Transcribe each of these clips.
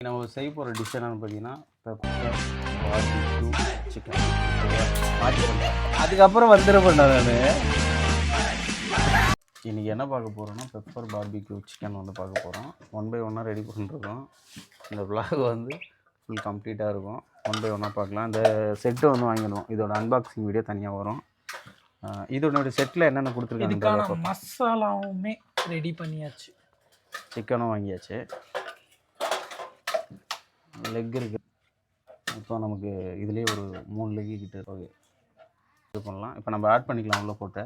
நம்ம செய்ய போகிற டிஷ் என்னன்னு பார்த்தீங்கன்னா பெப்பர் பார்பிக்யூ சிக்கன் மாற்றி பண்ணுறேன். அதுக்கப்புறம் வந்துடுவேன் நான். இன்றைக்கி என்ன பார்க்க போகிறோன்னா பெப்பர் பார்பிக்யூ சிக்கன் வந்து பார்க்க போகிறோம். 1 by 1 ரெடி பண்ணிருக்கோம். இந்த vlog வந்து ஃபுல் கம்ப்ளீட்டாக இருக்கும். 1 by 1 பார்க்கலாம். இந்த செட்டு வந்து வாங்கிடுவோம். இதோட அன்பாக்சிங் வீடியோ தனியாக வரும். இதோட செட்டில் என்னென்ன கொடுத்துருக்காங்க, மசாலாவுமே ரெடி பண்ணியாச்சு, சிக்கனும் வாங்கியாச்சு, லெக் இருக்குது. இப்போ நமக்கு இதுலேயே ஒரு 3 லெக்கு கிட்ட ஓகே இது பண்ணலாம். இப்போ நம்ம ஆட் பண்ணிக்கலாம் உள்ளே போட்டு.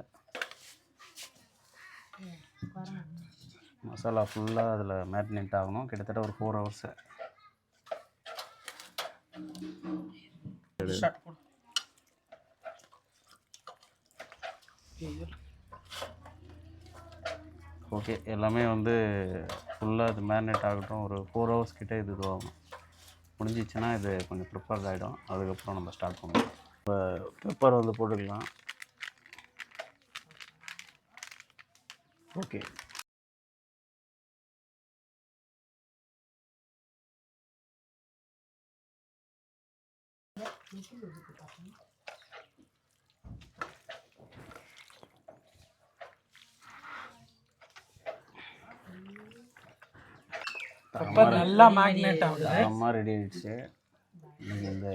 மசாலா ஃபுல்லாக அதில் மேரினேட் ஆகணும். கிட்டத்தட்ட ஒரு 4 hours. ஓகே, எல்லாமே வந்து ஃபுல்லாக இது மேரினேட் ஆகட்டும். ஒரு 4 hours கிட்டே இது இதுவாகும். முடிஞ்சிச்சுன்னா இது கொஞ்சம் ப்ரிப்பேர் ஆகிடும். அதுக்கப்புறம் நம்ம ஸ்டார்ட் பண்ணுவோம். இப்போ பெப்பர் வந்து போட்டுக்கலாம். ஓகே, நல்லா மேக்னேட் ஆகுது. அம்மா ரெடி ஆகிடுச்சு. இன்னைக்கு இந்த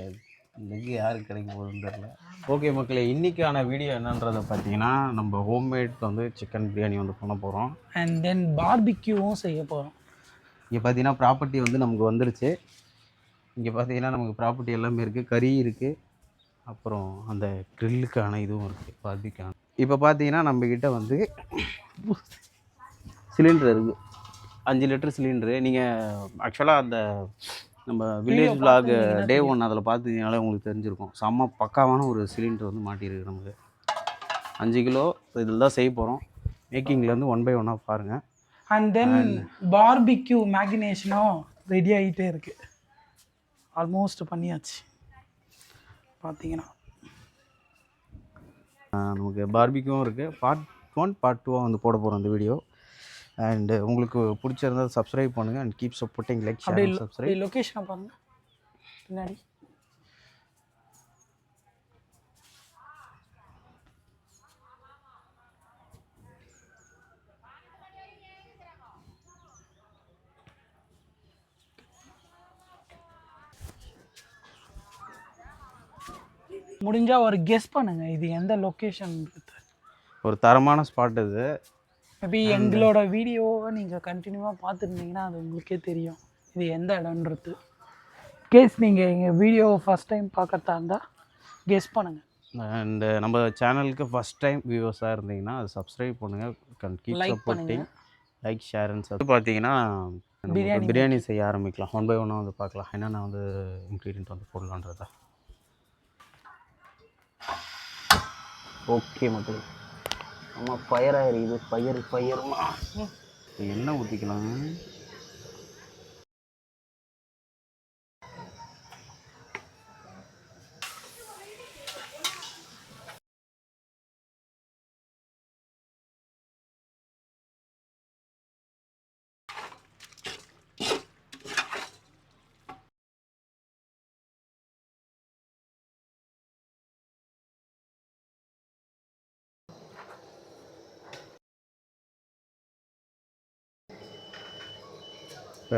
லெக் யாருக்கு கிடைக்க போகுதுன்னு தெரியல. ஓகே மக்களே, இன்றைக்கான வீடியோ என்னன்றதை பார்த்தீங்கன்னா நம்ம ஹோம்மேட் வந்து சிக்கன் பிரியாணி வந்து பண்ண போகிறோம். அண்ட் தென் பார்பிக்யூவும் செய்ய போகிறோம். இங்கே பார்த்தீங்கன்னா ப்ராப்பர்ட்டி வந்து நமக்கு வந்துருச்சு. இங்கே பார்த்தீங்கன்னா நமக்கு ப்ராப்பர்ட்டி எல்லாமே இருக்குது. கறி இருக்குது, அப்புறம் அந்த க்ரில்லுக்கான இதுவும் இருக்குது, பார்பிக்யூ. இப்போ பார்த்தீங்கன்னா நம்மக்கிட்ட வந்து சிலிண்டர் இருக்குது, 5 லிட்டர் சிலிண்டரு. நீங்கள் ஆக்சுவலாக அந்த நம்ம வில்லேஜ் vlog டே 1 அதில் பார்த்தீங்கனாலே உங்களுக்கு தெரிஞ்சிருக்கும். செம்ம பக்காவான ஒரு சிலிண்டர் வந்து மாட்டியிருக்கு நமக்கு. 5 கிலோ இதில் தான் செய்ய போகிறோம். மேக்கிங்லேருந்து 1 by 1 பாருங்கள். அண்ட் தென் பார்பிக்யூ மேக்னேஷனும் ரெடி ஆகிட்டே இருக்குது. ஆல்மோஸ்ட் பண்ணியாச்சு. பார்த்தீங்கன்னா நமக்கு பார்பிக்யூவும் இருக்குது. பார்ட் 1 பார்ட் 2 வந்து போட போகிறோம் இந்த வீடியோ. அண்டு உங்களுக்கு பிடிச்சிருந்தா சப்ஸ்கிரைப் பண்ணுங்கள். And keep supporting, like, share and subscribe. லொக்கேஷனை பாருங்கள் பின்னாடி. முடிஞ்சா ஒரு கெஸ் பண்ணுங்க, இது எந்த லொக்கேஷன். ஒரு தரமான ஸ்பாட் இது. மேபி எங்களோட வீடியோவை நீங்கள் கண்டினியூவாக பார்த்துருந்தீங்கன்னா அது உங்களுக்கே தெரியும் இது எந்த இடம்ன்றது. கேஸ் நீங்கள் எங்கள் வீடியோவை ஃபஸ்ட் டைம் பார்க்கறதா இருந்தால் கெஸ் பண்ணுங்கள். அண்டு நம்ம சேனலுக்கு ஃபஸ்ட் டைம் வியூவர்ஸாக இருந்தீங்கன்னா அது சப்ஸ்கிரைப் பண்ணுங்கள். Keep supporting, like, share and subscribe. பார்த்தீங்கன்னா பிரியாணி செய்ய ஆரம்பிக்கலாம். 1 by 1 வந்து பார்க்கலாம் என்னென்ன வந்து இன்க்ரீடியன்ட் வந்து போடலான்றதா. ஓகே மக்கள், ஆமாம் ஃபயராக இருக்குது. ஃபயருமா எண்ணெய் ஊற்றிக்கலாம்.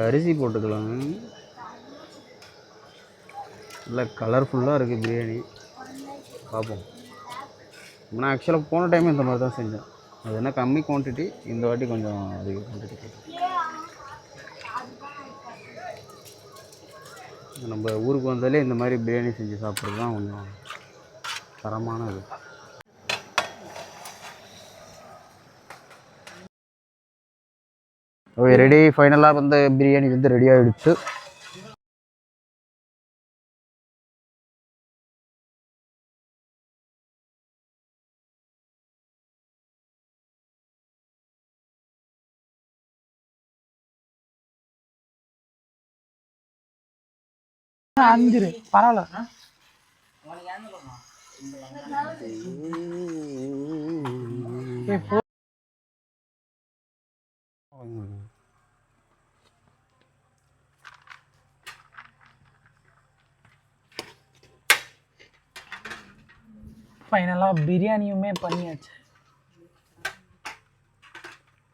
அரிசி போட்டுக்கலாம். நல்லா கலர்ஃபுல்லாக இருக்குது பிரியாணி. பார்ப்போம். நான் ஆக்சுவலாக போன டைம் இந்த மாதிரி தான் செஞ்சேன். அது என்ன கம்மி குவான்டிட்டி, இந்த வாட்டி கொஞ்சம் அதிக குவான்டிட்டி போட்டு. நம்ம ஊருக்கு வந்தாலே இந்த மாதிரி பிரியாணி செஞ்சு சாப்பிட்றது தான் கொஞ்சம் தரமான இது. Okay, ready. ஃபைனலாக வந்து பிரியாணி வந்து ரெடி ஆகிடுச்சு. அஞ்சிரு பரவாயில்ல. ஃபைனலாக பிரியாணியுமே பண்ணியாச்சு.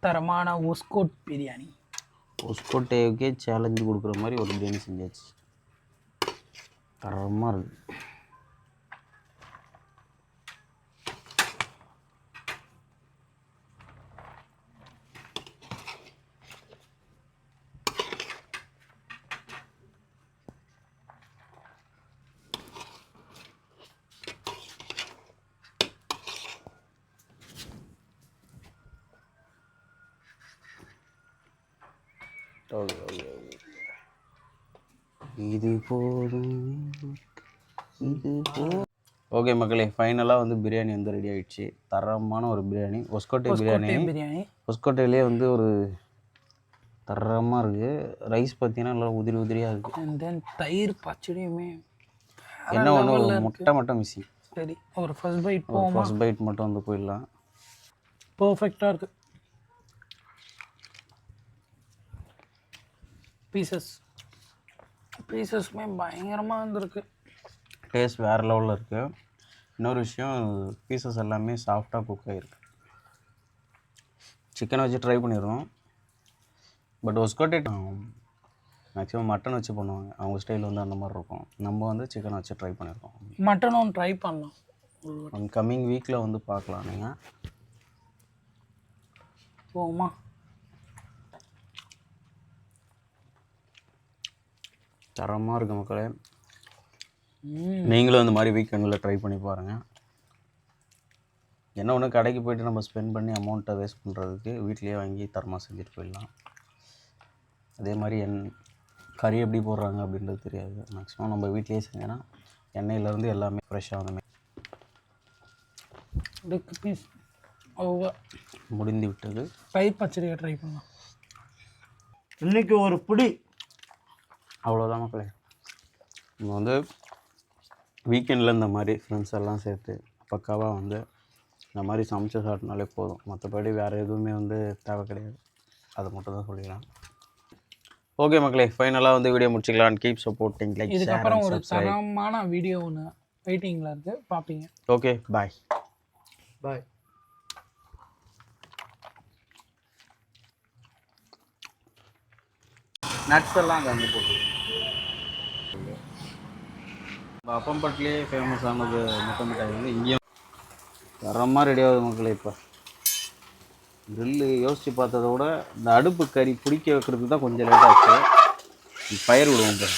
தரமான ஒஸ்கோட் பிரியாணி. ஒஸ்கோட்டேவுக்கே சேலஞ்சு கொடுக்குற மாதிரி ஒரு பிரியாணி செஞ்சாச்சு. தரமாக இருக்குது. இது போதும் இது போதும். ஓகே மக்களே, ஃபைனலாக வந்து பிரியாணி வந்து ரெடி ஆகிடுச்சு. தரமான ஒரு பிரியாணி, ஒஸ்கோட்டே பிரியாணி. ஒஸ்கோட்டையிலே வந்து ஒரு தரமாக இருக்குது. ரைஸ் பார்த்தீங்கன்னா நல்லா உதிரி உதிரியாக இருக்குது. அண்ட் தென் தயிர் பச்சடியுமே என்ன ஒன்று ஒரு முட்டை மட்டும் மிஸ்ஸிங். சரி, ஒரு ஃபர்ஸ்ட் பைட் போவோமா? ஃபர்ஸ்ட் பைட் மட்டும் வந்து போயிடலாம். பர்ஃபெக்டாக இருக்குது. பீசஸ்மே பயங்கரமாக இருந்திருக்கு. டேஸ்ட் வேறு லெவலில் இருக்குது. இன்னொரு விஷயம், பீசஸ் எல்லாமே சாஃப்டாக குக் ஆகிருக்கு. சிக்கனை வச்சு ட்ரை பண்ணிடுறோம். பட் ஒஸ்கோட்டே மேக்ஸிமம் மட்டன் வச்சு பண்ணுவாங்க. அவங்க ஸ்டைல் வந்து அந்த மாதிரி இருக்கும். நம்ம வந்து சிக்கனை வச்சு ட்ரை பண்ணியிருக்கோம். மட்டனும் ட்ரை பண்ணலாம். கம்மிங் வீக்கில் வந்து பார்க்கலாம். நீங்கள் போமா? தரமாக இருக்குது மக்களே. நீங்களும் இந்த மாதிரி வீக்கெண்டில் ட்ரை பண்ணி பாருங்கள். என்ன ஒன்று, கடைக்கு போய்ட்டு நம்ம ஸ்பெண்ட் பண்ணி அமௌண்ட்டை வேஸ்ட் பண்ணுறதுக்கு வீட்லேயே வாங்கி தரமாக செஞ்சுட்டு போயிடலாம். அதே மாதிரி கறி எப்படி போடுறாங்க அப்படின்றது தெரியாது. மேக்ஸிமம் நம்ம வீட்லேயே செஞ்சோன்னா எண்ணெயிலேருந்து எல்லாமே ஃப்ரெஷ்ஷாக அந்த மாதிரி பீஸ் முடிந்து விட்டது. தயிர் பச்சடியை ட்ரை பண்ணலாம். இன்றைக்கி ஒரு பிடி. அவ்வளோதான் மக்களே. நம்ம வந்து வீக்கெண்டில் இந்த மாதிரி ஃப்ரெண்ட்ஸ் எல்லாம் சேர்த்து பக்காவாக வந்து இந்த மாதிரி சமைச்சு சாப்பிட்னாலே போதும். மற்றபடி வேறு எதுவுமே வந்து தேவை கிடையாது. அதை மட்டும் தான் சொல்லிக்கலாம். ஓகே மக்களே, ஃபைனலாக வந்து வீடியோ முடிச்சிக்கலாம். கீப் சப்போர்ட்டிங், லைக், இதுக்கப்புறம் ஒரு தரமான வீடியோ ஒன்று வெயிட்டிங்கில் இருக்குது, பார்ப்பீங்க. ஓகே, பாய். நட்ஸ் எல்லாம் அங்கே வந்து போட்டு அப்பம்பட்டிலே ஃபேமஸானது முட்டை மிட்டாய் வந்து இங்கேயும் தரமாக ரெடி ஆகுது மக்களே. இப்போ க்ரில்லு யோசித்து பார்த்ததை விட இந்த அடுப்பு கறி பிடிக்க வைக்கிறதுக்கு தான் கொஞ்சம் லேட்டாச்சு. பயிர் விடுவோம் இப்போ.